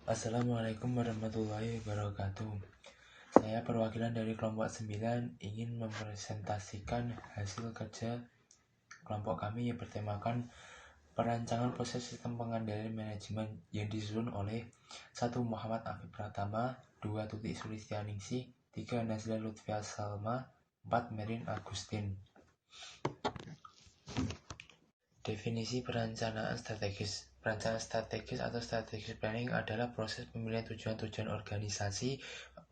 Assalamualaikum warahmatullahi wabarakatuh. Saya perwakilan dari kelompok 9 ingin mempresentasikan hasil kerja kelompok kami yang bertemakan perancangan proses sistem pengendalian manajemen yang disusun oleh 1. Muhammad Afif Pratama, 2. Tutik Sulistianingsih, 3. Nazla Lutfia Salma, 4. Merin Agustin. Definisi perencanaan strategis. Perencanaan strategis atau strategic planning adalah proses pemilihan tujuan-tujuan organisasi,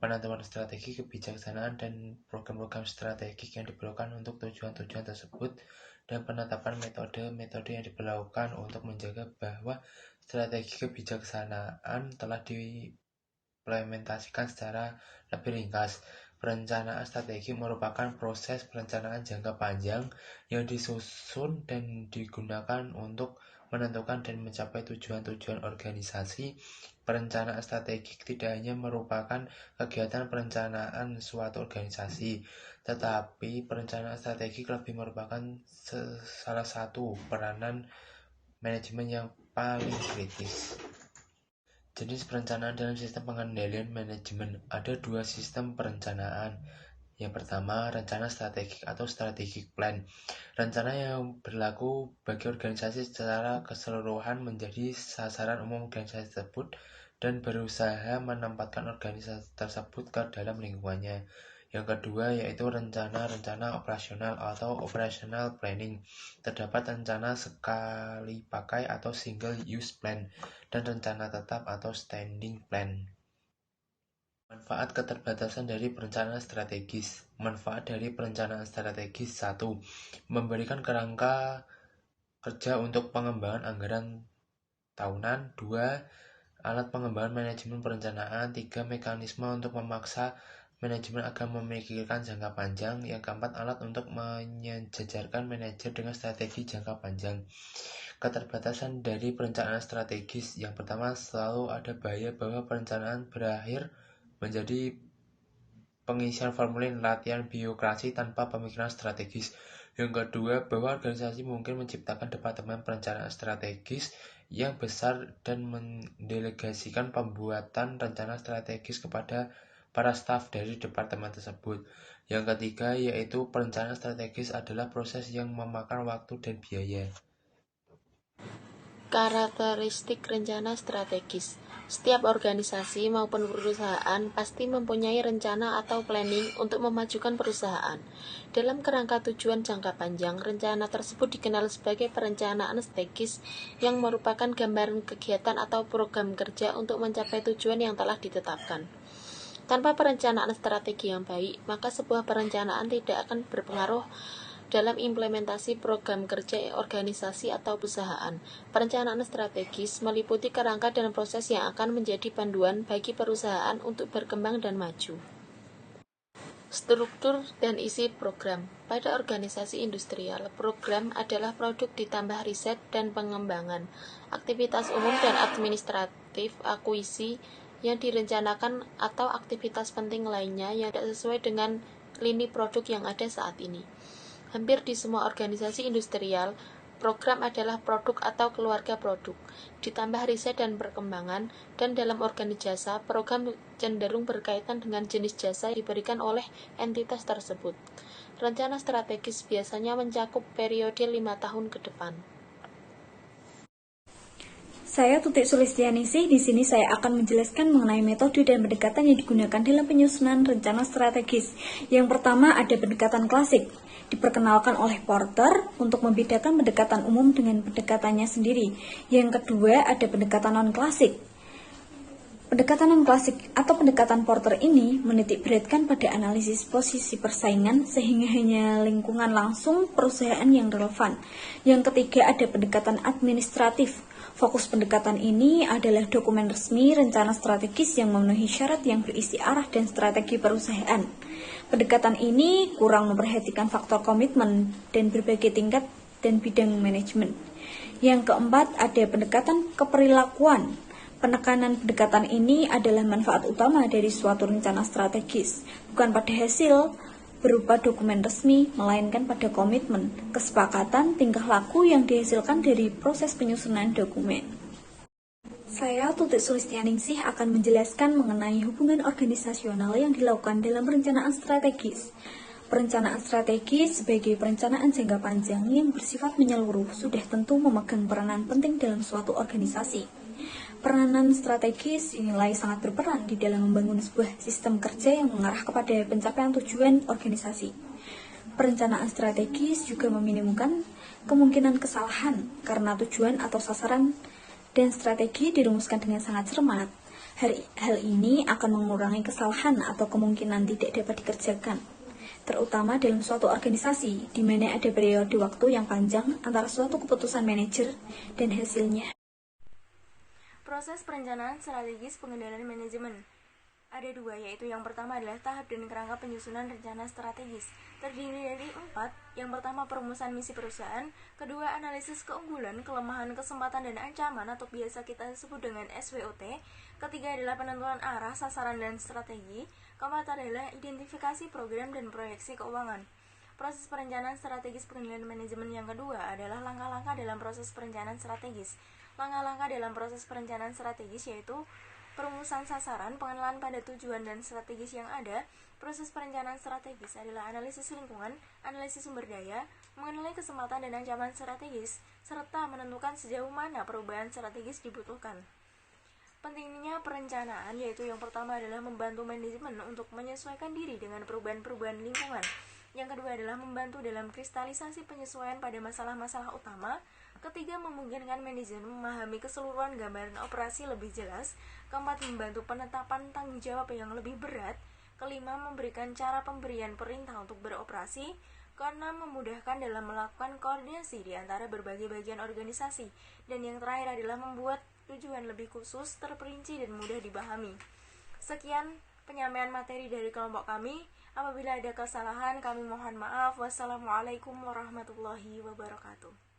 penentuan strategi kebijaksanaan dan program-program strategik yang diperlukan untuk tujuan-tujuan tersebut, dan penetapan metode-metode yang diperlukan untuk menjaga bahwa strategi kebijaksanaan telah diimplementasikan secara lebih ringkas. Perencanaan strategi merupakan proses perencanaan jangka panjang yang disusun dan digunakan untuk menentukan dan mencapai tujuan-tujuan organisasi. Perencanaan strategik tidak hanya merupakan kegiatan perencanaan suatu organisasi, tetapi perencanaan strategik lebih merupakan salah satu peranan manajemen yang paling kritis. Jenis perencanaan dalam sistem pengendalian manajemen. Ada 2 sistem perencanaan. Yang pertama, rencana strategik atau strategic plan. Rencana yang berlaku bagi organisasi secara keseluruhan menjadi sasaran umum organisasi tersebut dan berusaha menempatkan organisasi tersebut ke dalam lingkungannya. Yang kedua yaitu rencana operasional atau operational planning. Terdapat rencana sekali pakai atau single use plan dan rencana tetap atau standing plan. Manfaat keterbatasan dari perencanaan strategis. Manfaat dari perencanaan strategis 1. Memberikan kerangka kerja untuk pengembangan anggaran tahunan. 2. Alat pengembangan manajemen perencanaan. 3. Mekanisme untuk memaksa manajemen agar memikirkan jangka panjang. Yang keempat, alat untuk menyejajarkan manajer dengan strategi jangka panjang. Keterbatasan dari perencanaan strategis. Yang pertama, selalu ada bahaya bahwa perencanaan berakhir menjadi pengisian formulir latihan birokrasi tanpa pemikiran strategis. Yang kedua, bahwa organisasi mungkin menciptakan departemen perencanaan strategis yang besar dan mendelegasikan pembuatan rencana strategis kepada para staf dari departemen tersebut. Yang ketiga, yaitu perencanaan strategis adalah proses yang memakan waktu dan biaya. Karakteristik rencana strategis. Setiap organisasi maupun perusahaan pasti mempunyai rencana atau planning untuk memajukan perusahaan. Dalam kerangka tujuan jangka panjang, rencana tersebut dikenal sebagai perencanaan strategis yang merupakan gambaran kegiatan atau program kerja untuk mencapai tujuan yang telah ditetapkan. Tanpa perencanaan strategi yang baik, maka sebuah perencanaan tidak akan berpengaruh dalam implementasi program kerja organisasi atau perusahaan. Perencanaan strategis meliputi kerangka dan proses yang akan menjadi panduan bagi perusahaan untuk berkembang dan maju. Struktur dan isi program. Pada organisasi industrial, program adalah produk ditambah riset dan pengembangan, aktivitas umum dan administratif, akuisisi yang direncanakan atau aktivitas penting lainnya yang tidak sesuai dengan lini produk yang ada saat ini. Hampir di semua organisasi industrial, program adalah produk atau keluarga produk, ditambah riset dan perkembangan, dan dalam organisasi jasa, program cenderung berkaitan dengan jenis jasa yang diberikan oleh entitas tersebut. Rencana strategis biasanya mencakup periode 5 tahun ke depan. Saya Tutik Sulistianingsih. Di sini saya akan menjelaskan mengenai metode dan pendekatan yang digunakan dalam penyusunan rencana strategis. Yang pertama ada pendekatan klasik, diperkenalkan oleh Porter untuk membedakan pendekatan umum dengan pendekatannya sendiri. Yang kedua ada pendekatan non-klasik. Pendekatan non-klasik atau pendekatan Porter ini menitik beratkan pada analisis posisi persaingan sehingga hanya lingkungan langsung perusahaan yang relevan. Yang ketiga ada pendekatan administratif. Fokus pendekatan ini adalah dokumen resmi rencana strategis yang memenuhi syarat yang berisi arah dan strategi perusahaan. Pendekatan ini kurang memperhatikan faktor komitmen dan berbagai tingkat dan bidang manajemen. Yang keempat ada pendekatan keperilakuan. Penekanan pendekatan ini adalah manfaat utama dari suatu rencana strategis, bukan pada hasil berupa dokumen resmi, melainkan pada komitmen, kesepakatan, tingkah laku yang dihasilkan dari proses penyusunan dokumen. Saya, Tutik Sulistianingsih, akan menjelaskan mengenai hubungan organisasional yang dilakukan dalam perencanaan strategis. Perencanaan strategis sebagai perencanaan jangka panjang yang bersifat menyeluruh sudah tentu memegang peranan penting dalam suatu organisasi. Peranan strategis dinilai sangat berperan di dalam membangun sebuah sistem kerja yang mengarah kepada pencapaian tujuan organisasi. Perencanaan strategis juga meminimumkan kemungkinan kesalahan karena tujuan atau sasaran dan strategi dirumuskan dengan sangat cermat. Hal ini akan mengurangi kesalahan atau kemungkinan tidak dapat dikerjakan, terutama dalam suatu organisasi di mana ada periode waktu yang panjang antara suatu keputusan manajer dan hasilnya. Proses perencanaan strategis pengendalian manajemen. Ada dua, yaitu yang pertama adalah tahap dan kerangka penyusunan rencana strategis. Terdiri dari 4. Yang pertama, perumusan misi perusahaan. Kedua, analisis keunggulan, kelemahan, kesempatan, dan ancaman atau biasa kita sebut dengan SWOT. Ketiga adalah penentuan arah, sasaran, dan strategi. Keempat adalah identifikasi program dan proyeksi keuangan. Proses perencanaan strategis pengendalian manajemen yang kedua adalah langkah-langkah dalam proses perencanaan strategis. Langkah-langkah dalam proses perencanaan strategis yaitu perumusan sasaran, pengenalan pada tujuan dan strategis yang ada. Proses perencanaan strategis adalah analisis lingkungan, analisis sumber daya, mengenali kesempatan dan ancaman strategis, serta menentukan sejauh mana perubahan strategis dibutuhkan. Pentingnya perencanaan yaitu yang pertama adalah membantu manajemen untuk menyesuaikan diri dengan perubahan-perubahan lingkungan. Yang kedua adalah membantu dalam kristalisasi penyesuaian pada masalah-masalah utama. Ketiga, memungkinkan manajemen memahami keseluruhan gambaran operasi lebih jelas. Keempat, membantu penetapan tanggung jawab yang lebih berat. Kelima, memberikan cara pemberian perintah untuk beroperasi. Keenam, memudahkan dalam melakukan koordinasi di antara berbagai bagian organisasi. Dan yang terakhir adalah membuat tujuan lebih khusus, terperinci, dan mudah dipahami. Sekian penyampaian materi dari kelompok kami. Apabila ada kesalahan, kami mohon maaf. Wassalamualaikum warahmatullahi wabarakatuh.